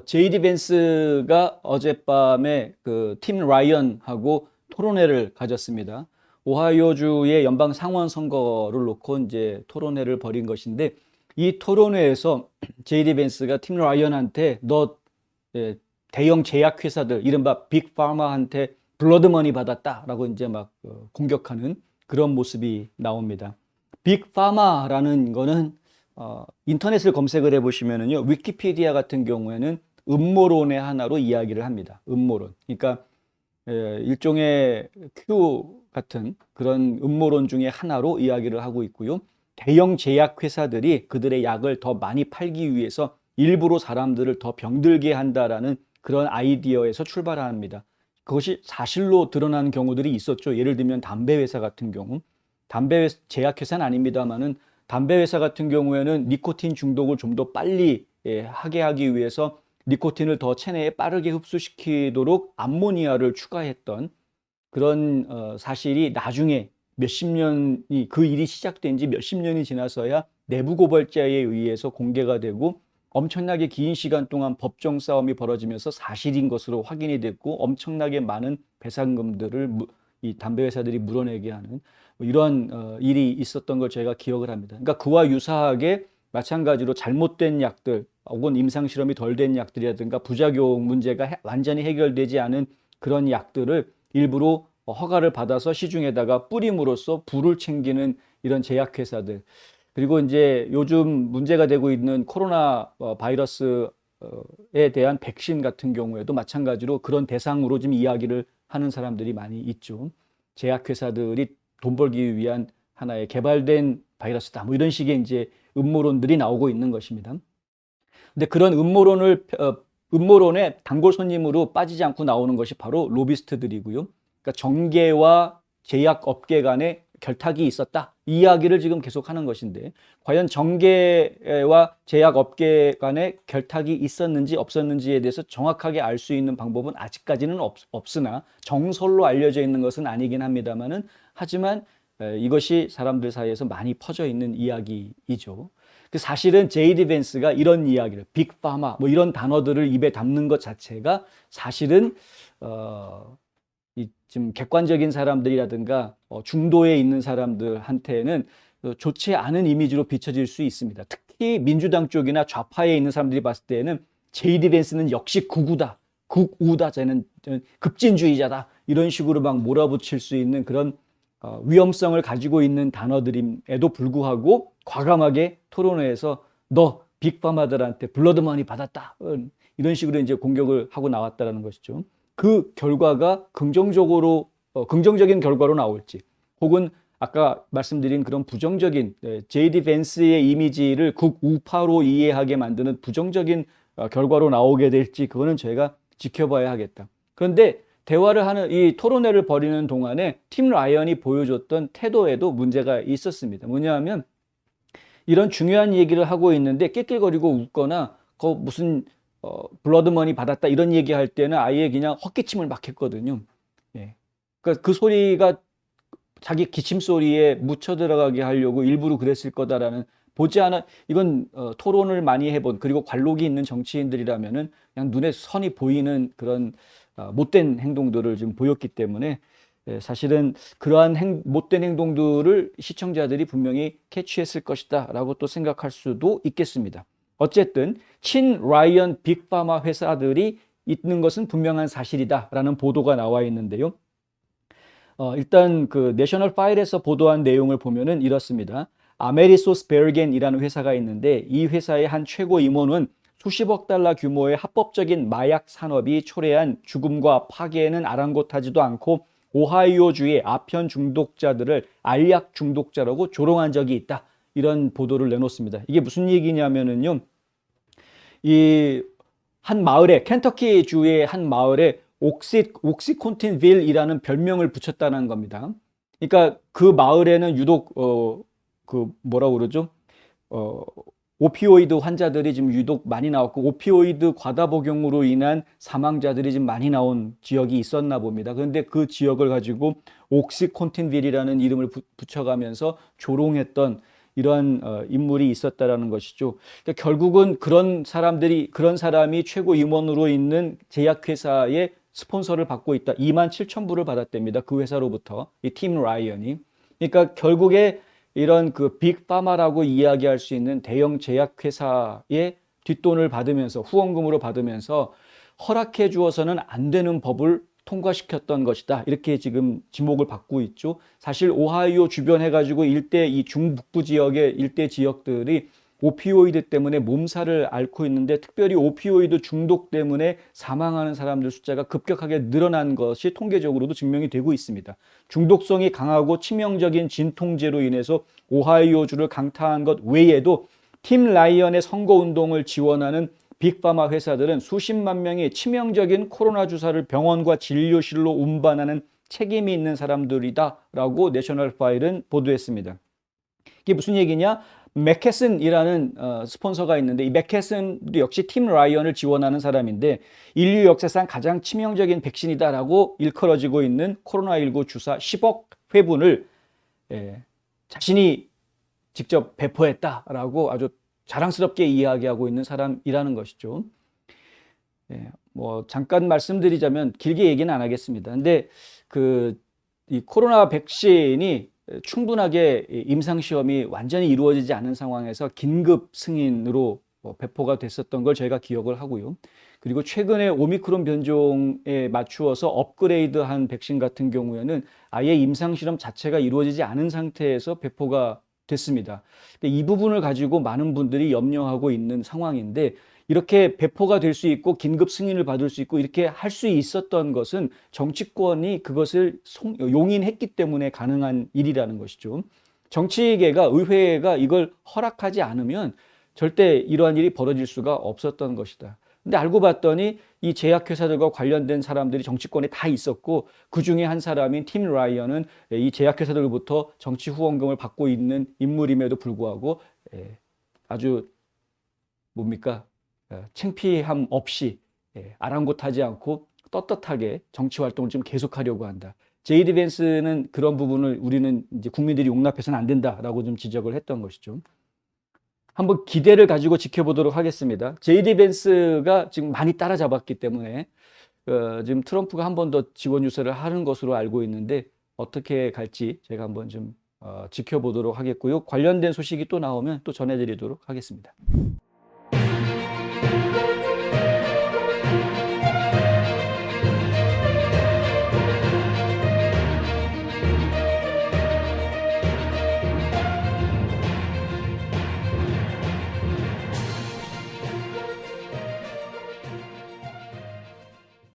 제이디 벤스가 어젯밤에 그 팀 라이언하고 토론회를 가졌습니다. 오하이오주의 연방 상원 선거를 놓고 이제 토론회를 벌인 것인데, 이 토론회에서 제이디 벤스가 팀 라이언한테 너 대형 제약회사들 이른바 빅파마한테 블러드머니 받았다라고 이제 막 공격하는 그런 모습이 나옵니다. 빅파마라는 거는 인터넷을 검색을 해보시면은요, 위키피디아 같은 경우에는 음모론의 하나로 이야기를 합니다. 음모론. 그러니까 일종의 큐 같은 그런 음모론 중에 하나로 이야기를 하고 있고요. 대형 제약회사들이 그들의 약을 더 많이 팔기 위해서 일부러 사람들을 더 병들게 한다라는 그런 아이디어에서 출발합니다. 그것이 사실로 드러나는 경우들이 있었죠. 예를 들면 담배 회사 같은 경우. 담배 제약회사는 아닙니다만은 담배 회사 같은 경우에는 니코틴 중독을 좀 더 빨리 하게 하기 위해서 니코틴을 더 체내에 빠르게 흡수시키도록 암모니아를 추가했던 그런 사실이 나중에 몇십 년이, 그 일이 시작된 지 몇십 년이 지나서야 내부 고발자에 의해서 공개가 되고 엄청나게 긴 시간 동안 법정 싸움이 벌어지면서 사실인 것으로 확인이 됐고 엄청나게 많은 배상금들을 이 담배 회사들이 물어내게 하는 이러한 일이 있었던 걸 제가 기억을 합니다. 그러니까 그와 유사하게 마찬가지로 잘못된 약들 혹은 임상실험이 덜 된 약들이라든가 부작용 문제가 완전히 해결되지 않은 그런 약들을 일부러 허가를 받아서 시중에다가 뿌림으로써 부를 챙기는 이런 제약회사들, 그리고 이제 요즘 문제가 되고 있는 코로나 바이러스에 대한 백신 같은 경우에도 마찬가지로 그런 대상으로 지금 이야기를 하는 사람들이 많이 있죠. 제약회사들이 돈 벌기 위한 하나의 개발된 바이러스다, 뭐 이런 식의 이제 음모론들이 나오고 있는 것입니다. 근데 그런 음모론의 단골 손님으로 빠지지 않고 나오는 것이 바로 로비스트들이고요. 그러니까 정계와 제약업계 간에 결탁이 있었다, 이 이야기를 지금 계속하는 것인데, 과연 정계와 제약업계 간에 결탁이 있었는지 없었는지에 대해서 정확하게 알 수 있는 방법은 아직까지는 없으나 정설로 알려져 있는 것은 아니긴 합니다만은, 하지만 이것이 사람들 사이에서 많이 퍼져 있는 이야기이죠. 사실은 제이디 벤스가 이런 이야기를, 빅파마 뭐 이런 단어들을 입에 담는 것 자체가 사실은 지금 객관적인 사람들이라든가 중도에 있는 사람들한테는 좋지 않은 이미지로 비춰질 수 있습니다. 특히 민주당 쪽이나 좌파에 있는 사람들이 봤을 때는 제이디 벤스는 역시 극우다, 극우다, 쟤는 급진주의자다, 이런 식으로 막 몰아붙일 수 있는 그런 위험성을 가지고 있는 단어들임에도 불구하고 과감하게 토론회에서 너 빅파마들한테 블러드머니 받았다, 이런 식으로 이제 공격을 하고 나왔다는 것이죠. 그 결과가 긍정적인 결과로 나올지, 혹은 아까 말씀드린 그런 부정적인 제이디 벤스의 이미지를 극우파로 이해하게 만드는 부정적인 결과로 나오게 될지, 그거는 저희가 지켜봐야 하겠다. 그런데 대화를 하는, 이 토론회를 벌이는 동안에 팀 라이언이 보여줬던 태도에도 문제가 있었습니다. 뭐냐면 이런 중요한 얘기를 하고 있는데 낄낄거리고 웃거나 무슨 블러드머니 받았다 이런 얘기할 때는 아예 그냥 헛기침을 막 했거든요. 예. 그러니까 그 소리가 자기 기침 소리에 묻혀 들어가게 하려고 일부러 그랬을 거다라는, 보지 않아, 이건 토론을 많이 해본 그리고 관록이 있는 정치인들이라면은 그냥 눈에 선이 보이는 그런 못된 행동들을 좀 보였기 때문에 사실은 그러한 못된 행동들을 시청자들이 분명히 캐치했을 것이다 라고 또 생각할 수도 있겠습니다. 어쨌든 친 라이언 빅파마 회사들이 있는 것은 분명한 사실이다 라는 보도가 나와 있는데요. 일단 그 내셔널 파일에서 보도한 내용을 보면은 이렇습니다. 아메리소스베르겐이라는 회사가 있는데, 이 회사의 한 최고 임원은 수십억 달러 규모의 합법적인 마약 산업이 초래한 죽음과 파괴에는 아랑곳하지도 않고 오하이오주의 아편 중독자들을 알약 중독자라고 조롱한 적이 있다, 이런 보도를 내놓습니다. 이게 무슨 얘기냐면은요, 이 한 마을에, 켄터키 주의 한 마을에 옥시콘틴빌이라는 별명을 붙였다는 겁니다. 그러니까 그 마을에는 유독 그 뭐라고 그러죠? 오피오이드 환자들이 지금 유독 많이 나왔고, 오피오이드 과다 복용으로 인한 사망자들이 지금 많이 나온 지역이 있었나 봅니다. 그런데 그 지역을 가지고 옥시콘틴빌이라는 이름을 붙여가면서 조롱했던 이러한 인물이 있었다라는 것이죠. 그러니까 결국은 그런 사람이 최고 임원으로 있는 제약회사의 스폰서를 받고 있다. 27,000불을 받았답니다. 그 회사로부터 이 팀 라이언이. 그러니까 결국에 이런 그 빅파마라고 이야기할 수 있는 대형 제약회사의 뒷돈을 받으면서 후원금으로 받으면서 허락해 주어서는 안 되는 법을 통과시켰던 것이다. 이렇게 지금 지목을 받고 있죠. 사실 오하이오 주변 해가지고 일대 이 중북부 지역의 일대 지역들이 오피오이드 때문에 몸살을 앓고 있는데 특별히 오피오이드 중독 때문에 사망하는 사람들 숫자가 급격하게 늘어난 것이 통계적으로도 증명이 되고 있습니다. 중독성이 강하고 치명적인 진통제로 인해서 오하이오주를 강타한 것 외에도 팀 라이언의 선거운동을 지원하는 빅파마 회사들은 수십만 명의 치명적인 코로나 주사를 병원과 진료실로 운반하는 책임이 있는 사람들이다라고 내셔널 파일은 보도했습니다. 이게 무슨 얘기냐? 맥케슨이라는 스폰서가 있는데 이 맥케슨도 역시 팀 라이언을 지원하는 사람인데 인류 역사상 가장 치명적인 백신이다라고 일컬어지고 있는 코로나19 주사 10억 회분을 자신이 직접 배포했다라고 아주 자랑스럽게 이야기하고 있는 사람이라는 것이죠. 뭐 잠깐 말씀드리자면 길게 얘기는 안 하겠습니다. 근데 이 코로나 백신이 충분하게 임상시험이 완전히 이루어지지 않은 상황에서 긴급 승인으로 배포가 됐었던 걸 저희가 기억을 하고요. 그리고 최근에 오미크론 변종에 맞추어서 업그레이드한 백신 같은 경우에는 아예 임상실험 자체가 이루어지지 않은 상태에서 배포가 됐습니다. 이 부분을 가지고 많은 분들이 염려하고 있는 상황인데 이렇게 배포가 될 수 있고 긴급 승인을 받을 수 있고 이렇게 할 수 있었던 것은 정치권이 그것을 용인했기 때문에 가능한 일이라는 것이죠. 정치계가 의회가 이걸 허락하지 않으면 절대 이러한 일이 벌어질 수가 없었던 것이다. 근데 알고 봤더니 이 제약회사들과 관련된 사람들이 정치권에 다 있었고 그 중에 한 사람인 팀 라이언은 이 제약회사들로부터 정치 후원금을 받고 있는 인물임에도 불구하고 아주 뭡니까? 창피함 없이 아랑곳하지 않고 떳떳하게 정치 활동을 좀 계속하려고 한다. 제이디 벤스는 그런 부분을 우리는 이제 국민들이 용납해서는 안 된다라고 좀 지적을 했던 것이죠. 한번 기대를 가지고 지켜보도록 하겠습니다. 제이디 벤스가 지금 많이 따라잡았기 때문에 지금 트럼프가 한 번 더 지원 유세를 하는 것으로 알고 있는데 어떻게 갈지 제가 한번 좀 지켜보도록 하겠고요. 관련된 소식이 또 나오면 또 전해드리도록 하겠습니다.